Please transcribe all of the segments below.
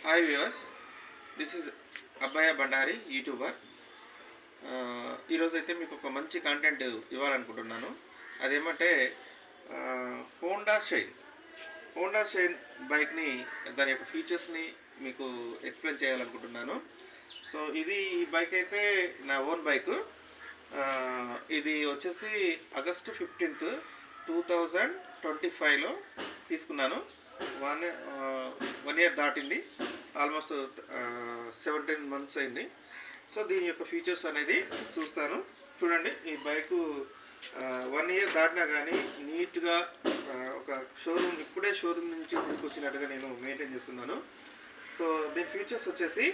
Hi viewers, this is Abbaya Bandari YouTuber. ఈరోజు అయితే మీకు ఒక మంచి కంటెంట్ ఇవ్వాలనుకుంటున్నాను. అదేమంటే హోండా షైన్ బైక్ని, దాని యొక్క ఫీచర్స్ని మీకు ఎక్స్ప్లెయిన్ చేయాలనుకుంటున్నాను. సో ఈ బైక్ అయితే నా ఓన్ బైక్. ఇది వచ్చేసి ఆగస్టు 15th 2025లో తీసుకున్నాను. వన్ ఇయర్ దాటింది, ఆల్మోస్ట్ 17 months అయింది. సో దీని యొక్క ఫీచర్స్ అనేది చూస్తాను. చూడండి, ఈ బైకు 1 year దాటినా కానీ నీట్గా ఒక ఇప్పుడే షోరూమ్ నుంచి తీసుకొచ్చినట్టుగా నేను మెయింటైన్ చేస్తున్నాను. సో దీని ఫీచర్స్ వచ్చేసి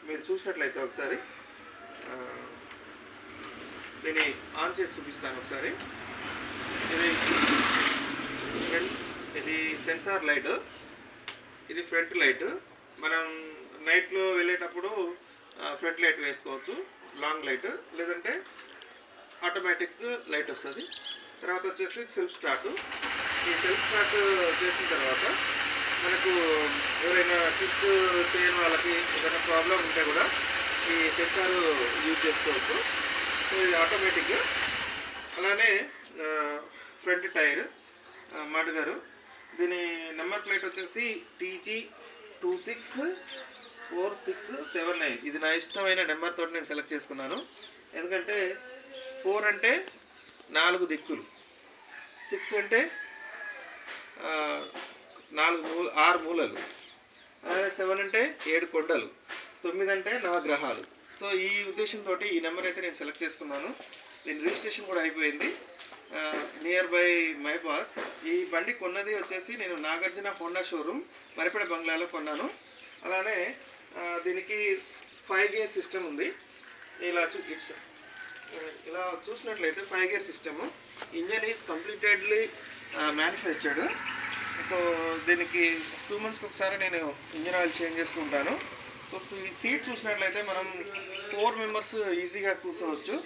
మీరు చూసినట్లయితే ఒకసారి దీన్ని ఆన్ చేసి చూపిస్తాను. ఒకసారి ఇది సెన్సార్ లైట్, ఇది ఫ్రంట్ లైట్. మనం నైట్లో వెళ్ళేటప్పుడు ఫ్రంట్ లైట్ వేసుకోవచ్చు, లాంగ్ లైట్, లేదంటే ఆటోమేటిక్ లైట్ వస్తుంది. తర్వాత వచ్చేసి సెల్ఫ్ స్టార్ట్. ఈ సెల్ఫ్ స్టార్ట్ చేసిన తర్వాత మనకు ఎవరైనా ట్రిప్ చేయని వాళ్ళకి ఏదైనా ప్రాబ్లం ఉంటే కూడా ఈ సెన్సార్ యూజ్ చేసుకోవచ్చు. సో ఇది ఆటోమేటిక్. అలానే ఫ్రంట్ టైర్ మాటగారు, దీని నెంబర్ ప్లేట్ వచ్చేసి TG264679. ఇది నా ఇష్టమైన నెంబర్ తోటి నేను సెలెక్ట్ చేసుకున్నాను. ఎందుకంటే 4 అంటే 4 దిక్కులు, 6 అంటే 6 మూలలు, అలాగే 7 అంటే 7 కొండలు, 9 అంటే 9 గ్రహాలు. సో ఈ ఉద్దేశంతో ఈ నెంబర్ అయితే నేను సెలెక్ట్ చేసుకున్నాను. దీని రిజిస్ట్రేషన్ కూడా అయిపోయింది నియర్ బై మైబాద్. ఈ బండి కొన్నది వచ్చేసి నేను నాగార్జున హోండా షోరూమ్ మరిపేడ బంగ్లాలో కొన్నాను. అలానే దీనికి 5 gear సిస్టమ్ ఉంది. ఇలా చూసినట్లయితే 5 gear system. Engine is completely manufactured. So దీనికి 2 monthsకి ఒకసారి నేను ఇంజన్ ఆయిల్ చేంజ్ చేస్తూ ఉంటాను. సో ఈ సీట్ చూసినట్లయితే మనం 4 members ఈజీగా కూర్చోవచ్చు.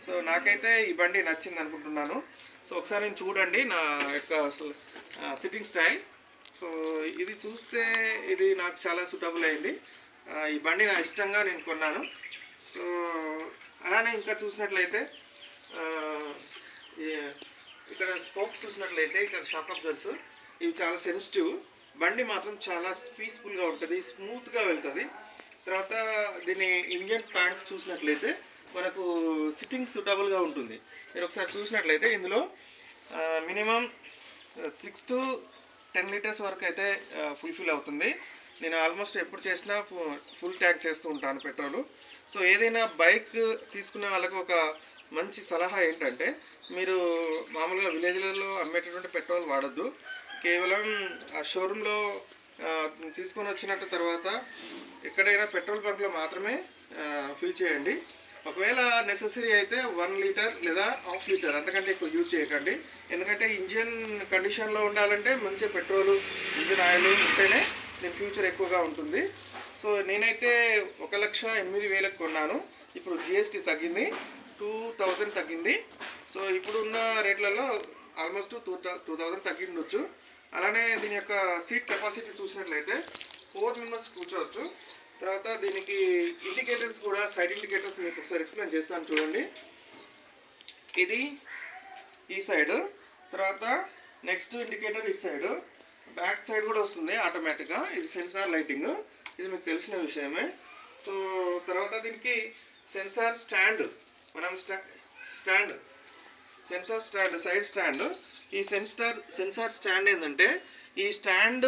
సో నాకైతే ఈ బండి నచ్చింది అనుకుంటున్నాను. సో ఒకసారి నేను చూడండి నా యొక్క సిట్టింగ్ స్టైల్. సో ఇది చూస్తే ఇది నాకు చాలా సూటబుల్ అయింది. ఈ బండి నా ఇష్టంగా నేను కొన్నాను. సో అలానే ఇంకా చూసినట్లయితే ఇక్కడ స్పోక్స్ చూసినట్లయితే ఇక్కడ షాక్ అబ్జర్వర్స్, ఇవి చాలా సెన్సిటివ్. బండి మాత్రం చాలా పీస్ఫుల్గా ఉంటుంది, స్మూత్గా వెళ్తుంది. తర్వాత దీని ఇంజన్ ట్యాంక్ చూసినట్లయితే మనకు సిట్టింగ్ సూటబుల్గా ఉంటుంది. మీరు ఒకసారి చూసినట్లయితే ఇందులో మినిమం 6 to 10 liters వరకు అయితే ఫుల్ఫిల్ అవుతుంది. నేను ఆల్మోస్ట్ ఎప్పుడు చేసినా ఫుల్ ట్యాంక్ చేస్తూ ఉంటాను పెట్రోలు. సో ఏదైనా బైక్ తీసుకున్న వాళ్ళకి ఒక మంచి సలహా ఏంటంటే, మీరు మామూలుగా విలేజ్లలో అమ్మేటటువంటి పెట్రోల్ వాడద్దు. కేవలం ఆ షోరూంలో తీసుకొని వచ్చినట్టు తర్వాత ఎక్కడైనా పెట్రోల్ బంక్లో మాత్రమే ఫిల్ చేయండి. ఒకవేళ నెససరీ అయితే 1 liter లేదా 1/2 liter, అంతకంటే ఎక్కువ యూజ్ చేయకండి. ఎందుకంటే ఇంజిన్ కండిషన్లో ఉండాలంటే మంచి పెట్రోలు, ఇంజిన్ ఆయిల్ ఉంటేనే దీని ఫ్యూచర్ ఎక్కువగా ఉంటుంది. సో నేనైతే 1,08,000 కొన్నాను. ఇప్పుడు జిఎస్టీ తగ్గింది, 2000 తగ్గింది. సో ఇప్పుడున్న రేట్లలో ఆల్మోస్ట్ 2000 తగ్గిండొచ్చు. అలానే దీని యొక్క సీట్ కెపాసిటీ చూసినట్లయితే 4 members కూర్చోవచ్చు. తర్వాత దీనికి ఇండికేటర్స్ కూడా, సైడ్ ఇండికేటర్స్ మీకు ఒకసారి ఎక్స్ప్లెయిన్ చేస్తాను చూడండి. ఇది ఈ సైడ్, తర్వాత నెక్స్ట్ ఇండికేటర్ ఈ సైడ్, బ్యాక్ సైడ్ కూడా వస్తుంది ఆటోమేటిక్గా. ఇది సెన్సార్ లైటింగ్, ఇది మీకు తెలిసిన విషయమే. సో తర్వాత దీనికి centre stand, centre stand, side stand. ఈ సెన్సార్ స్టాండ్ ఏంటంటే, ఈ స్టాండ్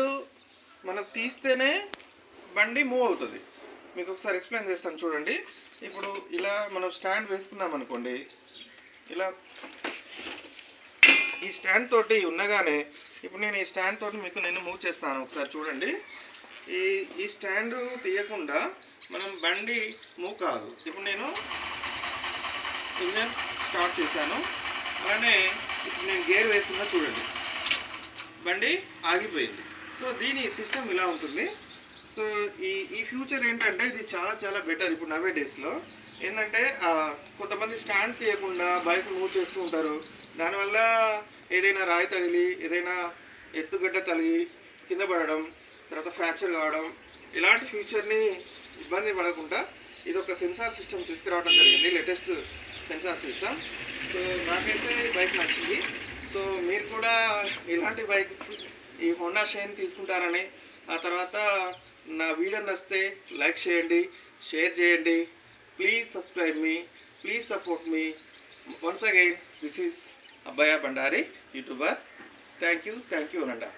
మనం తీస్తేనే బండి మూవ్ అవుతుంది. మీకు ఒకసారి ఎక్స్ప్లెయిన్ చేస్తాను చూడండి. ఇప్పుడు ఇలా మనం స్టాండ్ వేసుకున్నాం అనుకోండి, ఇలా ఈ స్టాండ్ తోటి ఉన్నగానే, ఇప్పుడు నేను ఈ స్టాండ్ తోటి మీకు నేను మూవ్ చేస్తాను. ఒకసారి చూడండి. ఈ స్టాండ్ తీయకుండా మనం బండి మూవ్ కాదు. ఇప్పుడు నేను ఇంజన్ స్టార్ట్ చేశాను, అలానే ఇప్పుడు నేను గేర్ వేస్తున్నా చూడండి, బండి ఆగిపోయింది. సో దీని సిస్టమ్ ఇలా ఉంటుంది. సో ఈ ఫ్యూచర్ ఏంటంటే ఇది చాలా చాలా బెటర్. ఇప్పుడు నవే డేస్లో ఏంటంటే కొంతమంది స్టాండ్ తీయకుండా బైక్ మూవ్ చేస్తూ ఉంటారు. దానివల్ల ఏదైనా రాయి తగిలి, ఏదైనా ఎత్తుగడ్డ కలిగి కింద పడడం, తర్వాత ఫ్రాక్చర్ కావడం ఇలాంటి ఫ్యూచర్ని ఇబ్బంది పడకుండా ఇది ఒక సెన్సార్ సిస్టమ్ తీసుకురావడం జరిగింది, లేటెస్ట్ సెన్సార్ సిస్టమ్. సో నాకైతే ఈ బైక్ నచ్చింది. సో మీరు కూడా ఇలాంటి బైక్స్ ఈ హోండా షైన్ తీసుకుంటారని, ఆ తర్వాత నా వీడియో నచ్చితే లైక్ చేయండి, షేర్ చేయండి. Please subscribe me, please support me. Once again this is Abbayya Bandari YouTuber. Thank you అనండా.